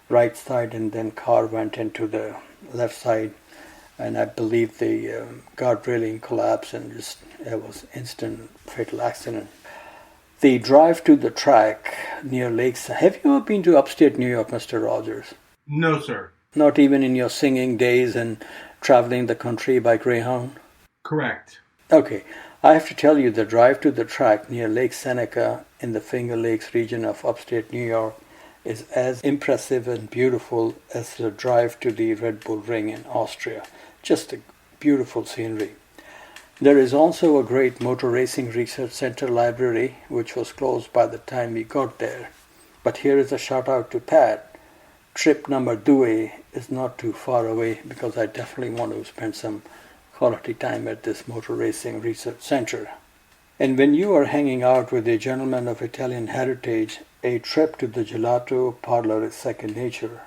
right side and then car went into the left side. And I believe the guard railing collapsed and it was instant fatal accident. The drive to the track near Lakes. Have you ever been to upstate New York, Mr. Rogers? No, sir. Not even in your singing days and traveling the country by Greyhound? Correct. Okay. I have to tell you, the drive to the track near Lake Seneca in the Finger Lakes region of upstate New York is as impressive and beautiful as the drive to the Red Bull Ring in Austria. Just a beautiful scenery. There is also a great motor racing research center library, which was closed by the time we got there. But here is a shout out to Pat. Trip number 2 is not too far away because I definitely want to spend some quality time at this motor racing research center. And when you are hanging out with a gentleman of Italian heritage, a trip to the gelato parlor is second nature.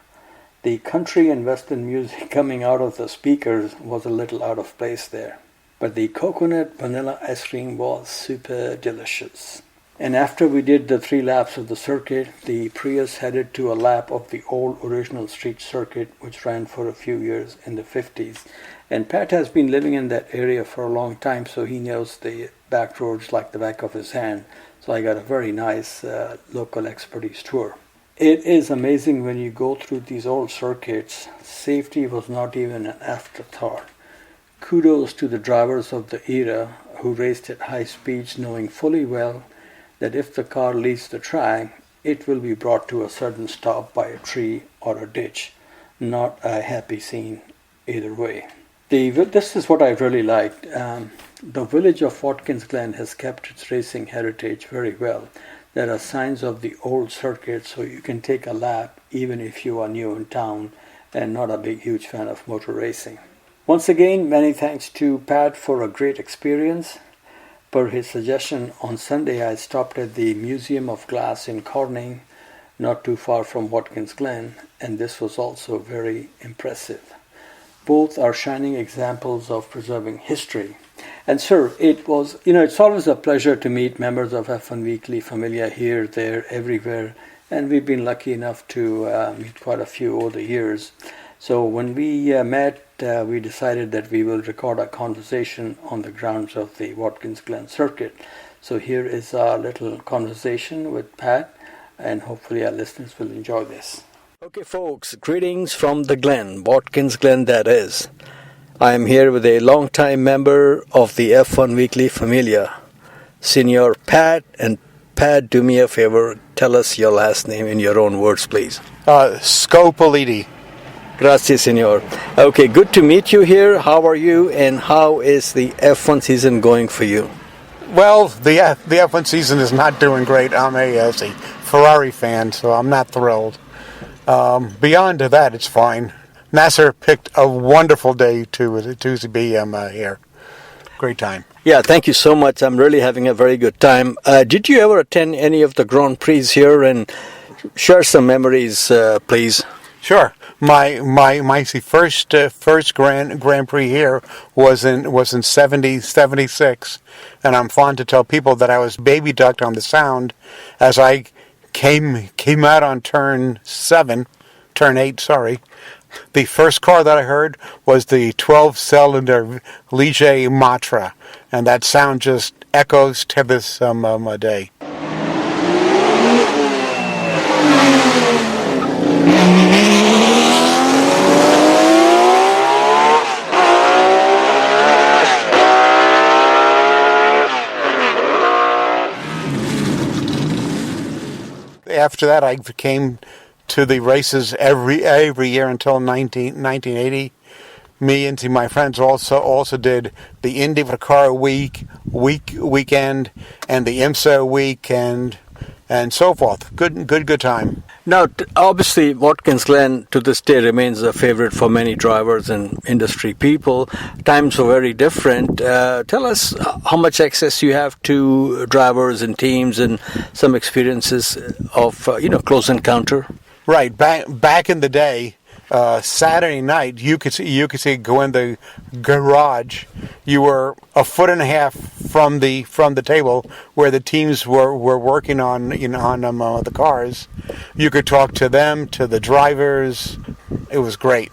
The country and western music coming out of the speakers was a little out of place there. But the coconut vanilla ice cream was super delicious. And after we did the 3 laps of the circuit, the Prius headed to a lap of the old original street circuit, which ran for a few years in the 50s. And Pat has been living in that area for a long time, so he knows the back roads like the back of his hand. So I got a very nice local expertise tour. It is amazing when you go through these old circuits. Safety was not even an afterthought. Kudos to the drivers of the era who raced at high speeds, knowing fully well that if the car leaves the track, it will be brought to a sudden stop by a tree or a ditch. Not a happy scene either way. This is what I really liked. The village of Watkins Glen has kept its racing heritage very well. There are signs of the old circuit, so you can take a lap even if you are new in town and not a huge fan of motor racing. Once again, many thanks to Pat for a great experience. Per his suggestion, on Sunday I stopped at the Museum of Glass in Corning, not too far from Watkins Glen, and this was also very impressive. Both are shining examples of preserving history. And sir, it's always a pleasure to meet members of F1 Weekly Familia here, there, everywhere, and we've been lucky enough to meet quite a few over the years. So when we met, we decided that we will record a conversation on the grounds of the Watkins Glen circuit. So here is our little conversation with Pat, and hopefully our listeners will enjoy this. Okay folks, greetings from the Glen, Watkins Glen that is. I am here with a long-time member of the F1 Weekly Familia, Senior Pat. And Pat, do me a favor, tell us your last name in your own words, please. Scopelliti. Grazie, Signor. Okay, good to meet you here. How are you, and how is the F1 season going for you? Well, the F1 season is not doing great. I'm a Ferrari fan, so I'm not thrilled. Beyond that, it's fine. NASIR picked a wonderful day to be here. Great time. Yeah, thank you so much. I'm really having a very good time. Did you ever attend any of the Grand Prix here, and share some memories, please? Sure. My first Grand Prix here was in 76, and I'm fond to tell people that I was baby ducked on the sound as I came out on turn 8. Sorry, the first car that I heard was the 12-cylinder Ligier Matra, and that sound just echoes to this day. After that, I came to the races every year until 1980. Me and my friends also did the IndyCar weekend and the IMSA weekend and so forth. Good time. Now, obviously, Watkins Glen to this day remains a favorite for many drivers and industry people. Times were very different. Tell us how much access you have to drivers and teams and some experiences of close encounter. Right. Back in the day, Saturday night, you could see go in the garage. You were a foot and a half from the table where the teams were working on the cars. You could talk to them, to the drivers. It was great,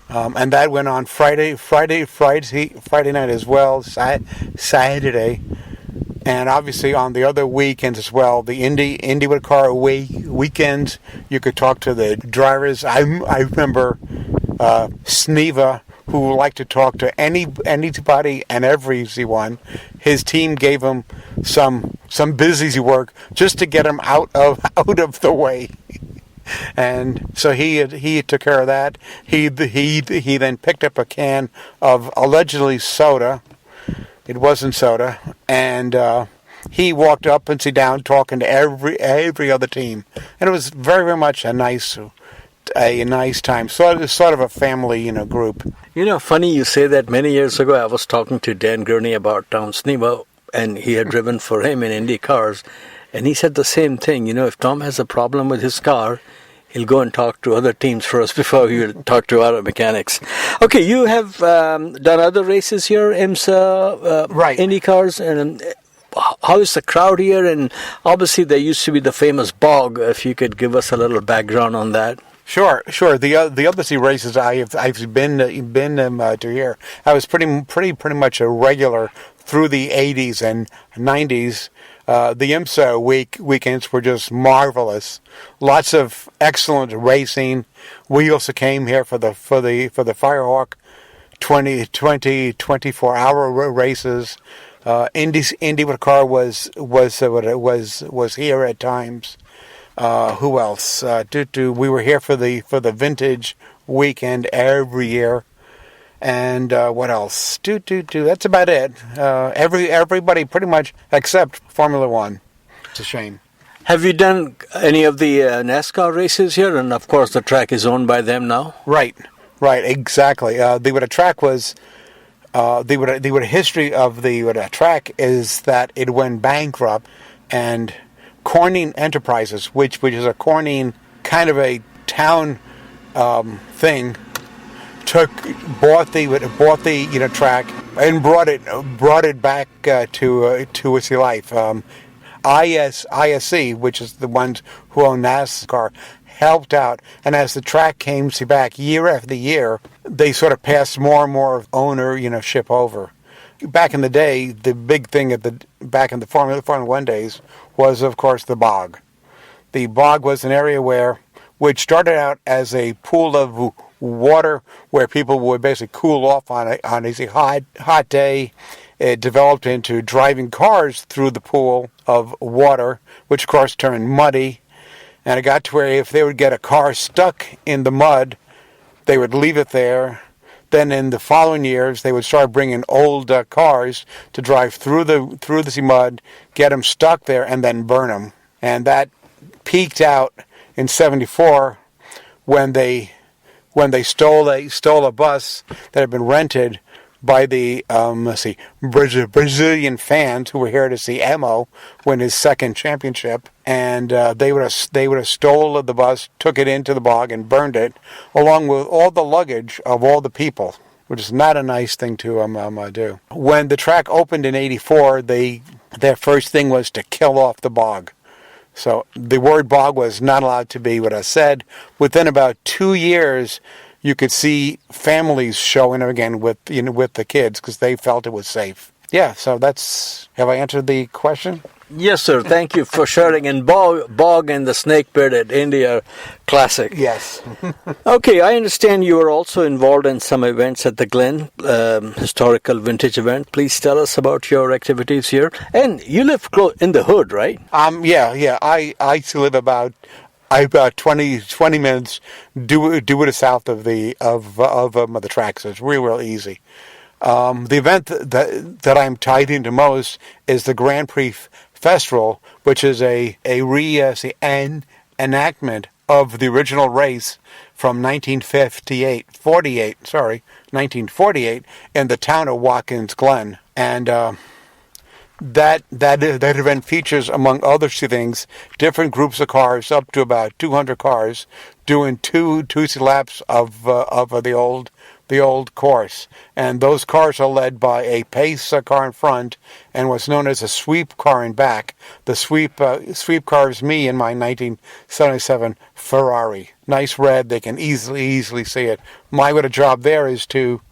and that went on Friday night as well. Saturday, And obviously on the other weekends as well, the Indy with car weekends, you could talk to the drivers. I remember Sneva, who liked to talk to anybody and everyone. His team gave him some busy work just to get him out of the way. And so he took care of that. He then picked up a can of allegedly soda. It wasn't soda, and he walked up and sit down talking to every other team, and it was very, very much a nice time. So it was sort of a family, group. Funny you say that. Many years ago, I was talking to Dan Gurney about Tom Sneva, and he had driven for him in Indy cars, and he said the same thing. If Tom has a problem with his car, he'll go and talk to other teams first before he'll talk to other mechanics. Okay, you have done other races here, IMSA, right. Indy cars, and how is the crowd here? And obviously there used to be the famous bog. If you could give us a little background on that. Sure. The other races I've been to here. I was pretty much a regular through the 80s and 90s. The IMSA weekends were just marvelous. Lots of excellent racing. We also came here for the Firehawk 24-hour races. Indy with a car was here at times. Who else? We were here for the vintage weekend every year. And what else? That's about it. Everybody pretty much except Formula One. It's a shame. Have you done any of the NASCAR races here? And of course, the track is owned by them now. Right, exactly. The track was the history of the track is that it went bankrupt, and Corning Enterprises, which is a Corning kind of a town thing, bought the track and brought it back to its life. ISC, which is the ones who own NASCAR, helped out, and as the track came back year after year, they sort of passed more and more ownership over. Back in the day, the big thing back in the Formula One days was, of course, the bog. The bog was an area which started out as a pool of water where people would basically cool off on a hot day. It developed into driving cars through the pool of water, which of course turned muddy. And it got to where if they would get a car stuck in the mud, they would leave it there. Then in the following years, they would start bringing old cars to drive through the mud, get them stuck there, and then burn them. And that peaked out in '74 when they stole a bus that had been rented by the Brazilian fans who were here to see Emo win his second championship, and they would have stole the bus, took it into the bog, and burned it, along with all the luggage of all the people, which is not a nice thing to do. When the track opened in '84, their first thing was to kill off the bog. So the word bog was not allowed to be what I said. Within about 2 years, you could see families showing up again with the kids because they felt it was safe. Yeah, so have I answered the question? Yes, sir. Thank you for sharing. And Bog and the Snake Pit at Indy are classic. Yes. Okay, I understand you are also involved in some events at the GLEN, historical vintage event. Please tell us about your activities here. And you live in the hood, right? Yeah. I live about 20 minutes due to south of the track, so it's real easy. The event that I'm tied into most is the Grand Prix Festival, which is an enactment of the original race from 1948 in the town of Watkins Glen, and that event features, among other things, different groups of cars, up to about 200 cars, doing two laps of the old course. And those cars are led by a pace car in front and what's known as a sweep car in back. The sweep car is me in my 1977 Ferrari. Nice red, they can easily see it. My job there is to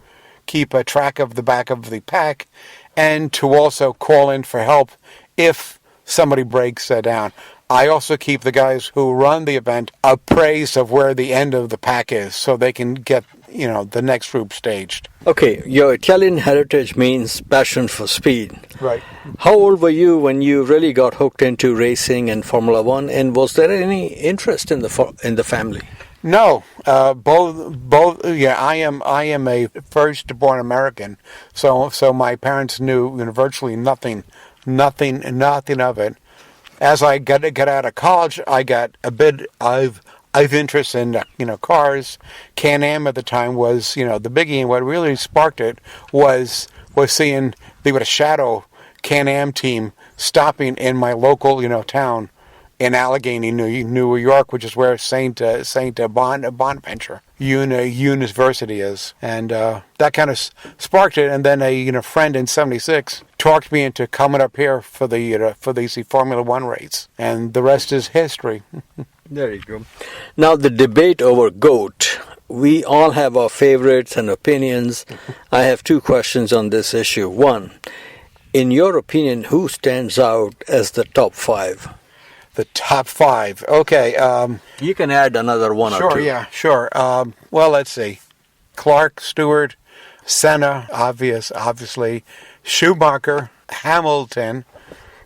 keep a track of the back of the pack, and to also call in for help if somebody breaks down. I also keep the guys who run the event appraised of where the end of the pack is so they can get, the next group staged. Okay, your Italian heritage means passion for speed. Right. How old were you when you really got hooked into racing and Formula One, and was there any interest in the family? No, both. Yeah, I am a first-born American, so my parents knew virtually nothing of it. As I got out of college, I got a bit of interest in cars. Can-Am at the time was the biggie, and what really sparked it was seeing a shadow Can-Am team stopping in my local town in Allegheny, New York, which is where Saint Bonaventure University is, and that kind of sparked it. And then a friend in '76 talked me into coming up here for these Formula One race, and the rest is history. There you go. Now the debate over GOAT. We all have our favorites and opinions. I have two questions on this issue. One, in your opinion, who stands out as the top five? The top five. Okay. You can add another one or two. Sure. Well, let's see. Clark, Stewart, Senna, obviously, Schumacher, Hamilton.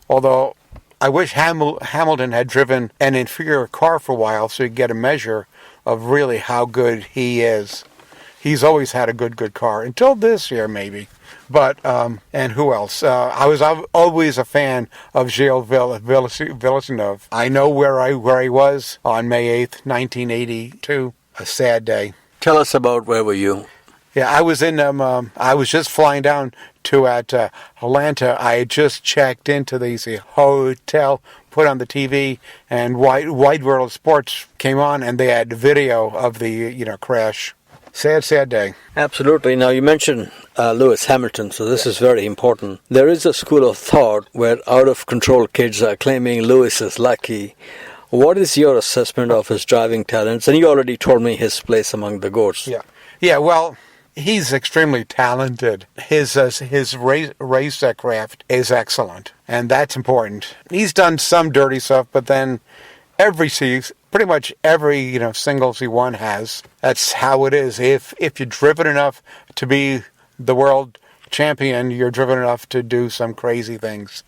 Although I wish Hamilton had driven an inferior car for a while so you get a measure of really how good he is. He's always had a good car until this year, maybe. But, and who else? I was always a fan of Gilles Villeneuve. I know where I was on May 8th, 1982. A sad day. Tell us about where were you? Yeah, I was I was just flying down to Atlanta. I had just checked into the hotel, put on the TV, and Wide World of Sports came on, and they had video of the, crash. Sad day. Absolutely. Now, you mentioned Lewis Hamilton, so this is very important. There is a school of thought where out-of-control kids are claiming Lewis is lucky. What is your assessment of his driving talents? And you already told me his place among the GOATs. Yeah. Well, he's extremely talented. His racecraft is excellent, and that's important. He's done some dirty stuff, but then pretty much every singles he won has. That's how it is. If you're driven enough to be the world champion, you're driven enough to do some crazy things.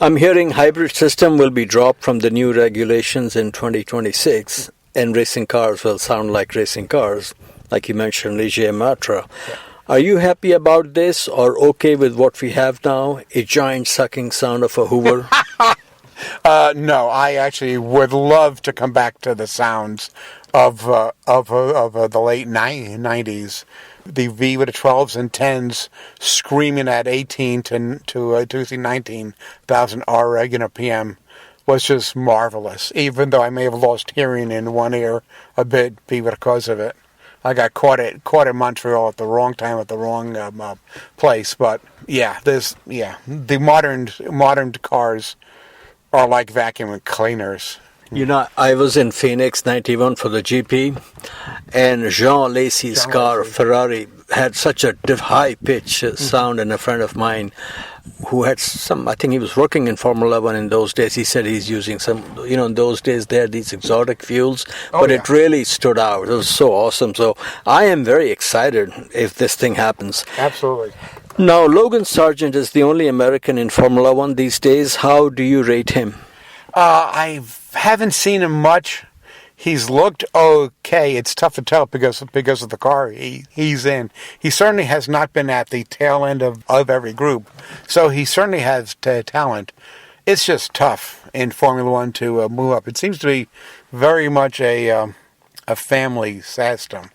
I'm hearing hybrid system will be dropped from the new regulations in 2026, and racing cars will sound like racing cars, like you mentioned, Ligier Matra. Yeah. Are you happy about this, or okay with what we have now, a giant sucking sound of a Hoover? No, I actually would love to come back to the sounds of the late 90s. The V with the 12s and 10s screaming at 18 to 19,000 RPM was just marvelous, even though I may have lost hearing in one ear a bit because of it. I got caught in Montreal at the wrong time at the wrong place. But the modern cars are like vacuum cleaners. I was in Phoenix 91 for the GP, and Jean Lacy's car, Ferrari, had such a high-pitched sound, and a friend of mine who had I think he was working in Formula One in those days, he said he's using some, in those days they had these exotic fuels, it really stood out. It was so awesome. So I am very excited if this thing happens. Absolutely. Now, Logan Sargent is the only American in Formula One these days. How do you rate him? I haven't seen him much. He's looked okay. It's tough to tell because of the car he's in. He certainly has not been at the tail end of every group, so he certainly has talent. It's just tough in Formula One to move up. It seems to be very much a family system,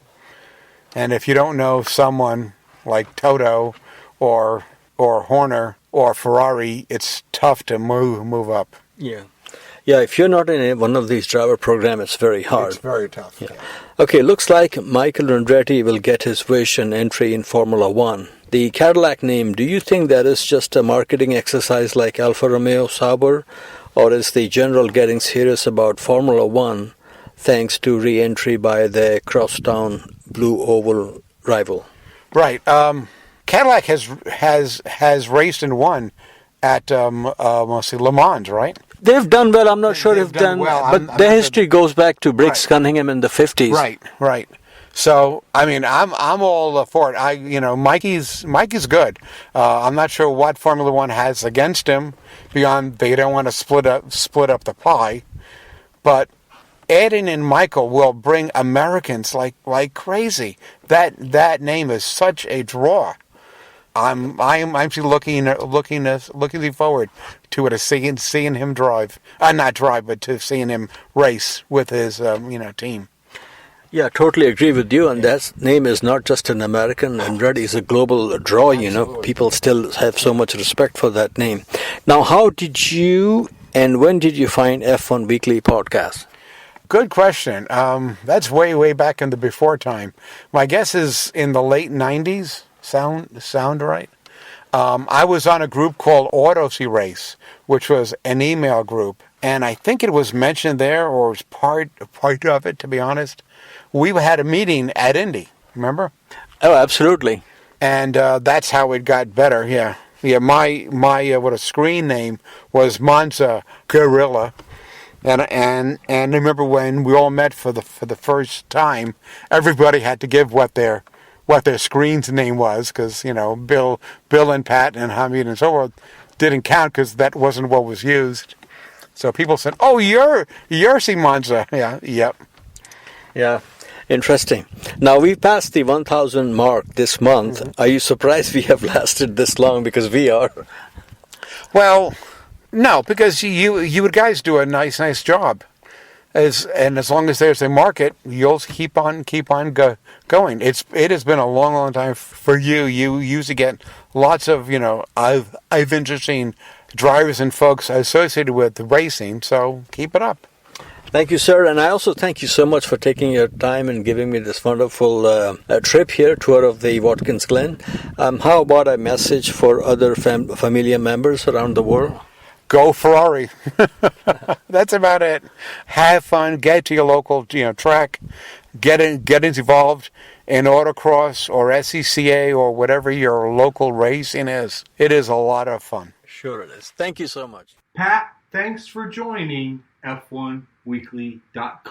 and if you don't know someone like Toto or Horner or Ferrari, it's tough to move up. Yeah, if you're not in one of these driver programs, it's very hard. It's very tough. Yeah. Okay, looks like Michael Andretti will get his wish and entry in Formula One. The Cadillac name, do you think that is just a marketing exercise like Alfa Romeo Sauber, or is the general getting serious about Formula One thanks to re-entry by the crosstown Blue Oval rival? Right. Cadillac has raced and won at mostly Le Mans, right? They've done well. I'm not sure They've if done well. but their history goes back to Briggs Cunningham in the 50s. Right. So I mean, I'm all for it. Mikey's good. I'm not sure what Formula One has against him beyond they don't want to split up the pie, but adding in Michael will bring Americans like crazy. That name is such a draw. I'm actually looking forward to it, seeing him drive. Not drive, but to seeing him race with his team. Yeah, totally agree with you. And that name is not just an American, and really is a global draw. People still have so much respect for that name. Now, how did you and when did you find F1 Weekly podcast? Good question. That's way back in the before time. My guess is in the late 90s. Sound right? I was on a group called Autosy Race, which was an email group, and I think it was mentioned there, or was part of it. To be honest, we had a meeting at Indy. Remember? Oh, absolutely. And that's how it got better. Yeah. My what a screen name was Monza Gorilla. And I remember when we all met for the first time, everybody had to give what their screen's name was, because Bill and Pat and Hamid and so forth didn't count because that wasn't what was used. So people said, "Oh, you're Monza." Yeah, yep. Yeah, interesting. Now we passed the 1,000 mark this month. Mm-hmm. Are you surprised we have lasted this long? Because we are. Well, no, because you guys do a nice job. As long as there's a market, you'll keep on going. It has been a long time for you. You usually get lots of I've interesting drivers and folks associated with racing. So keep it up. Thank you, sir, and I also thank you so much for taking your time and giving me this wonderful trip here, tour of the Watkins Glen. How about a message for other familiar members around the world? Go Ferrari. That's about it. Have fun. Get to your local track. Get involved in autocross or SCCA or whatever your local racing is. It is a lot of fun. Sure it is. Thank you so much. Pat, thanks for joining F1Weekly.com.